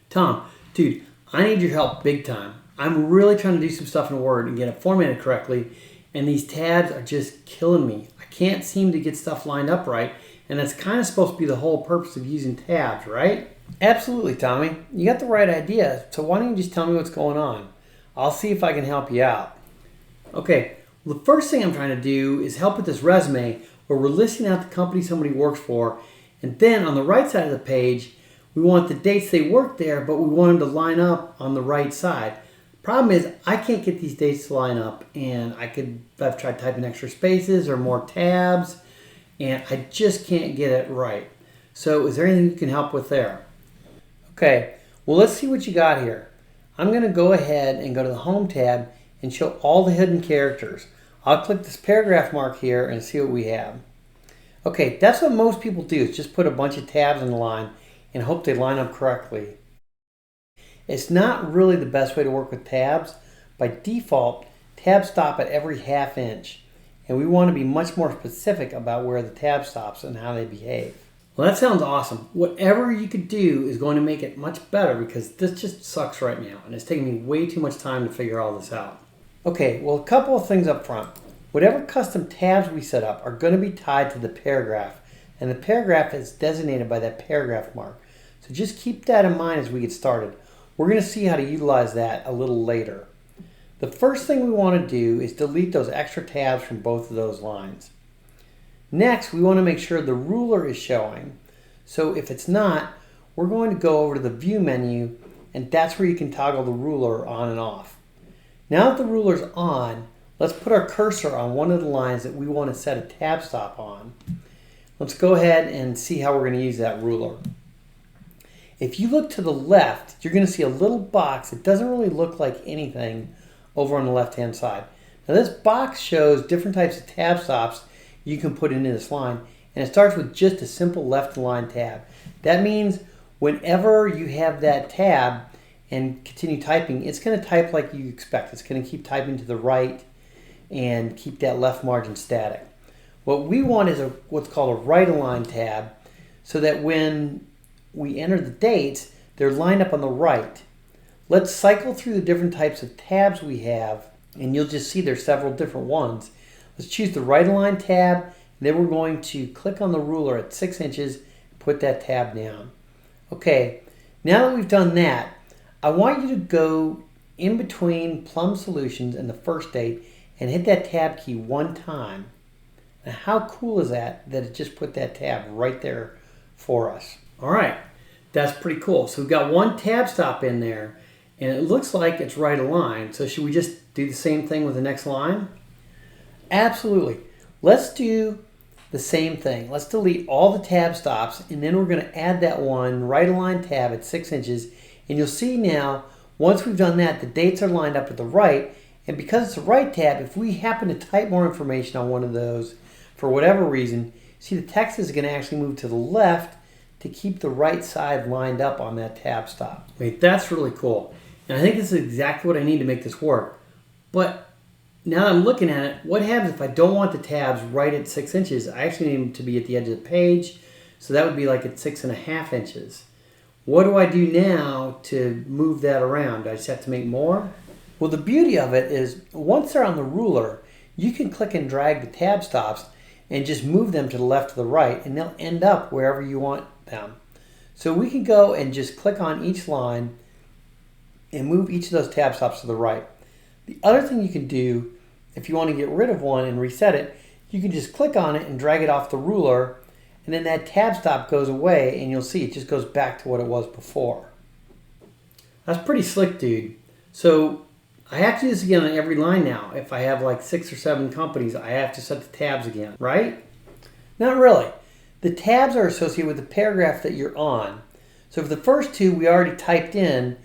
Tom, dude, I need your help big time. I'm really trying to do some stuff in Word and get it formatted correctly, and these tabs are just killing me. I can't seem to get stuff lined up right, and that's kind of supposed to be the whole purpose of using tabs, right? Absolutely, Tommy. You got the right idea, so why don't you just tell me what's going on? I'll see if I can help you out. Okay, well, the first thing I'm trying to do is help with this resume where we're listing out the company somebody works for, and then on the right side of the page, we want the dates they worked there, but we want them to line up on the right side. Problem is, I can't get these dates to line up, and I've tried typing extra spaces or more tabs, and I just can't get it right. So is there anything you can help with there? Okay, well, let's see what you got here. I'm going to go ahead and go to the Home tab and show all the hidden characters. I'll click this paragraph mark here and see what we have. Okay, that's what most people do, is just put a bunch of tabs in the line and hope they line up correctly. It's not really the best way to work with tabs. By default, tabs stop at every ½ inch, and we want to be much more specific about where the tab stops and how they behave. Well, that sounds awesome. Whatever you could do is going to make it much better because this just sucks right now, and it's taking me way too much time to figure all this out. Okay, well, a couple of things up front. Whatever custom tabs we set up are going to be tied to the paragraph, and the paragraph is designated by that paragraph mark. So just keep that in mind as we get started. We're going to see how to utilize that a little later. The first thing we want to do is delete those extra tabs from both of those lines. Next, we want to make sure the ruler is showing. So if it's not, we're going to go over to the View menu, and that's where you can toggle the ruler on and off. Now that the ruler's on, let's put our cursor on one of the lines that we want to set a tab stop on. Let's go ahead and see how we're going to use that ruler. If you look to the left, you're going to see a little box that doesn't really look like anything over on the left-hand side. Now this box shows different types of tab stops you can put into this line, and it starts with just a simple left-align tab. That means whenever you have that tab and continue typing, it's going to type like you expect. It's going to keep typing to the right and keep that left margin static. What we want is what's called a right-align tab, so that when we enter the dates, they're lined up on the right. Let's cycle through the different types of tabs we have, and you'll just see there's several different ones. Let's choose the right align tab, and then we're going to click on the ruler at 6 inches and put that tab down. Okay, now that we've done that, I want you to go in between Plum Solutions and the first date and hit that tab key one time. Now how cool is that it just put that tab right there for us? All right, that's pretty cool. So we've got one tab stop in there, and it looks like it's right aligned. So should we just do the same thing with the next line? Absolutely. Let's do the same thing. Let's delete all the tab stops, and then we're going to add that one right aligned tab at 6 inches. And you'll see now, once we've done that, the dates are lined up at the right. And because it's the right tab, if we happen to type more information on one of those for whatever reason, see the text is going to actually move to the left to keep the right side lined up on that tab stop. Wait, that's really cool. And I think this is exactly what I need to make this work. But now that I'm looking at it, what happens if I don't want the tabs right at 6 inches? I actually need them to be at the edge of the page, so that would be like at 6.5 inches. What do I do now to move that around? Do I just have to make more? Well, the beauty of it is once they're on the ruler, you can click and drag the tab stops and just move them to the left or the right, and they'll end up wherever you want them. So we can go and just click on each line and move each of those tab stops to the right. The other thing you can do, if you want to get rid of one and reset it, you can just click on it and drag it off the ruler, and then that tab stop goes away, and you'll see it just goes back to what it was before. That's pretty slick, dude. So I have to do this again on every line now. If I have like 6 or 7 companies, I have to set the tabs again, right? Not really. The tabs are associated with the paragraph that you're on. So for the first two we already typed in,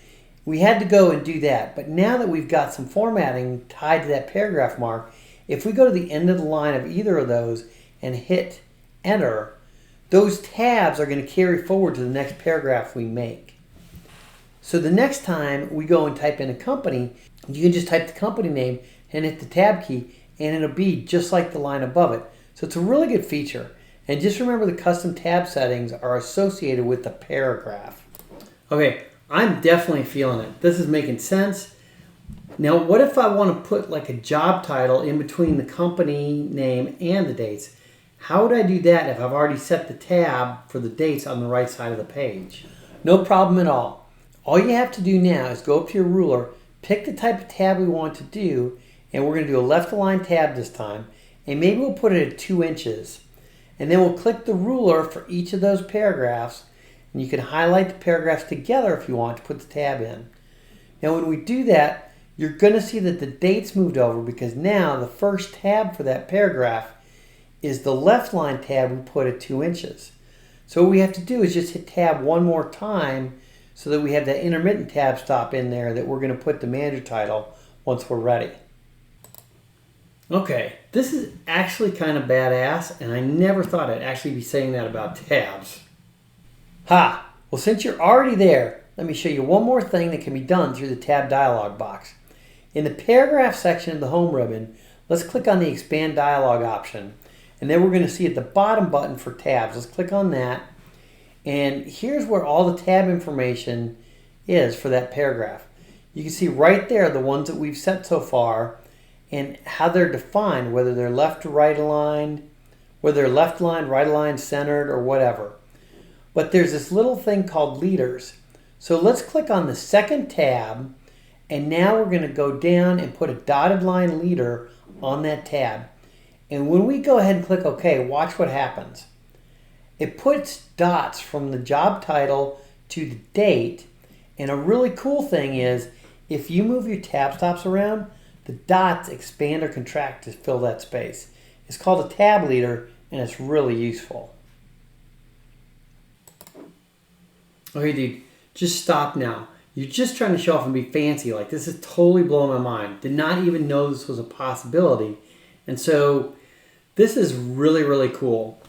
we had to go and do that. But now that we've got some formatting tied to that paragraph mark, if we go to the end of the line of either of those and hit enter, those tabs are going to carry forward to the next paragraph we make. So the next time we go and type in a company, you can just type the company name and hit the tab key, and it'll be just like the line above it. So it's a really good feature. And just remember the custom tab settings are associated with the paragraph. Okay, I'm definitely feeling it. This is making sense. Now, what if I want to put like a job title in between the company name and the dates? How would I do that if I've already set the tab for the dates on the right side of the page? No problem at all. All you have to do now is go up to your ruler, pick the type of tab we want to do, and we're going to do a left aligned tab this time, and maybe we'll put it at 2 inches. And then we'll click the ruler for each of those paragraphs, and you can highlight the paragraphs together if you want to put the tab in. Now when we do that, you're going to see that the dates moved over because now the first tab for that paragraph is the left line tab we put at 2 inches. So what we have to do is just hit tab one more time so that we have that intermittent tab stop in there that we're going to put the manager title once we're ready. Okay, this is actually kind of badass, and I never thought I'd actually be saying that about tabs. Ha! Well, since you're already there, let me show you one more thing that can be done through the tab dialog box. In the paragraph section of the home ribbon, let's click on the expand dialog option, and then we're going to see at the bottom button for tabs. Let's click on that, and here's where all the tab information is for that paragraph. You can see right there the ones that we've set so far and how they're defined, whether they're left to right aligned, whether they're left aligned, right aligned, centered, or whatever. But there's this little thing called leaders. So let's click on the second tab, and now we're going to go down and put a dotted line leader on that tab. And when we go ahead and click OK, watch what happens. It puts dots from the job title to the date, and a really cool thing is if you move your tab stops around, the dots expand or contract to fill that space. It's called a tab leader, and it's really useful. Okay, dude, just stop now. You're just trying to show off and be fancy. Like, this is totally blowing my mind. Did not even know this was a possibility. And so this is really, really cool.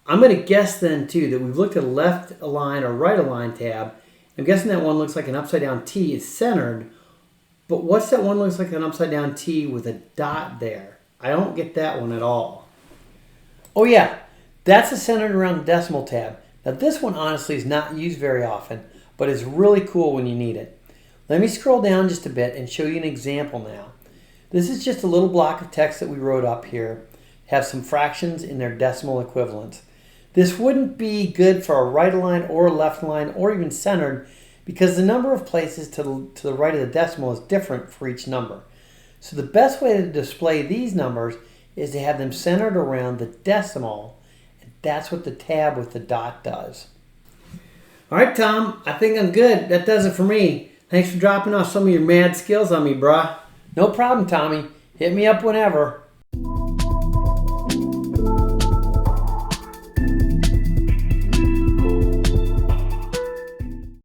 I'm going to guess then, too, that we've looked at a left align or right align tab. I'm guessing that one looks like an upside down T is centered. But what's that one looks like an upside down T with a dot there? I don't get that one at all. Oh yeah, that's a centered around the decimal tab. Now this one honestly is not used very often, but it's really cool when you need it. Let me scroll down just a bit and show you an example now. This is just a little block of text that we wrote up here. Have some fractions in their decimal equivalents. This wouldn't be good for a right align or a left line or even centered, because the number of places to the right of the decimal is different for each number. So the best way to display these numbers is to have them centered around the decimal, and that's what the tab with the dot does. All right, Tom, I think I'm good. That does it for me. Thanks for dropping off some of your mad skills on me, brah. No problem, Tommy. Hit me up whenever.